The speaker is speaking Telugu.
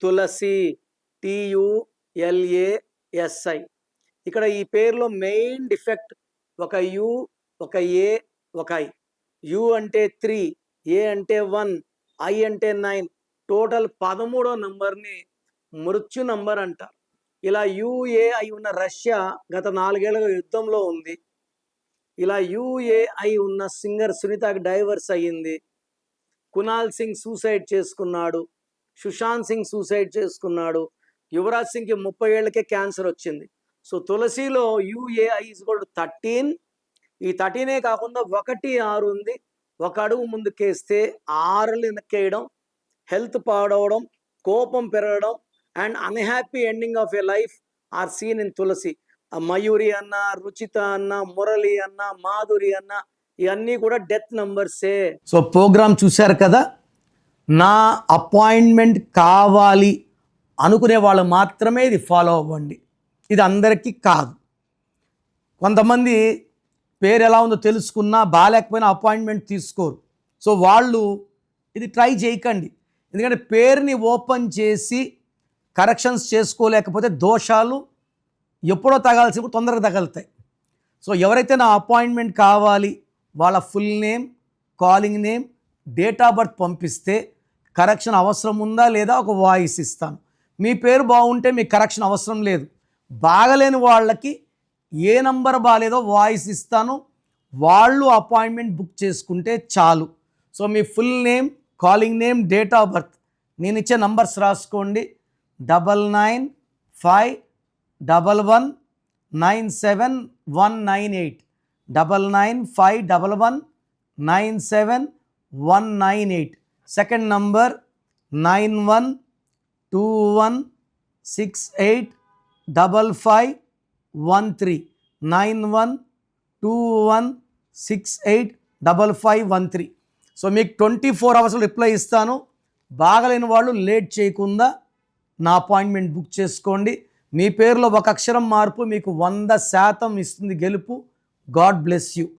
తులసి, TULASI. ఇక్కడ ఈ పేరులో మెయిన్ డిఫెక్ట్ ఒక యు, ఒక ఏ, ఒక ఐ. యు అంటే 3, ఏ అంటే 1, ఐ అంటే 9. టోటల్ 13వ నంబర్ని మృత్యు నంబర్ అంటారు. ఇలా UAI ఉన్న రష్యా గత 4 ఏళ్ళుగా యుద్ధంలో ఉంది. ఇలా UAI ఉన్న సింగర్ సునీతకి డైవర్స్ అయ్యింది. కునాల్ సింగ్ సూసైడ్ చేసుకున్నాడు. సుశాంత్ సింగ్ సూసైడ్ చేసుకున్నాడు. యువరాజ్ సింగ్కి 30 ఏళ్ళకే క్యాన్సర్ వచ్చింది. సో తులసిలో UAI = 13. ఈ 13 కాకుండా 1, 6 ఉంది. ఒక అడుగు ముందుకేస్తే 6 వెనక్కేయడం, హెల్త్ పాడవడం, కోపం పెరగడం and unhappy ending of a life are seen in Tulasi. Mayuri అన్న, రుచిత అన్న, మురళి అన్న, మాధురి అన్న, ఇవన్నీ కూడా డెత్ నంబర్సే. సో ప్రోగ్రామ్ చూశారు కదా. నా అపాయింట్మెంట్ కావాలి అనుకునే వాళ్ళు మాత్రమే ఇది ఫాలో అవ్వండి. ఇది అందరికీ కాదు. కొంతమంది పేరు ఎలా ఉందో తెలుసుకున్నా బాగాలేకపోయినా అపాయింట్మెంట్ తీసుకోరు. సో వాళ్ళు ఇది ట్రై చేయకండి. ఎందుకంటే పేరుని ఓపెన్ చేసి కరెక్షన్స్ చేసుకోలేకపోతే దోషాలు ఎప్పుడో తగాల్సినప్పుడు తొందరగా తగులుతాయి. సో ఎవరైతే నా అపాయింట్మెంట్ కావాలి వాళ్ళ full name, calling name, date of birth పంపిస్తే కరెక్షన్ అవసరం ఉందా లేదా ఒక వాయిస్ ఇస్తాను. మీ పేరు బాగుంటే మీకు కరెక్షన్ అవసరం లేదు. బాగలేని వాళ్ళకి ఏ నంబర్ బాగాలేదో వాయిస్ ఇస్తాను. వాళ్ళు అపాయింట్మెంట్ బుక్ చేసుకుంటే చాలు. So me full name, calling name, date of birth నేను ఇచ్చే నంబర్స్ రాసుకోండి. 9951197198 9951197198. Second number 9121685513 9121685513. సో మీకు 24 అవర్స్లో రిప్లై ఇస్తాను. బాగలేని వాళ్ళు లేట్ చేయకుండా నా అపాయింట్మెంట్ బుక్ చేసుకోండి. మీ పేరులో ఒక అక్షరం మార్పు మీకు 100% ఇస్తుంది గెలుపు. God bless you.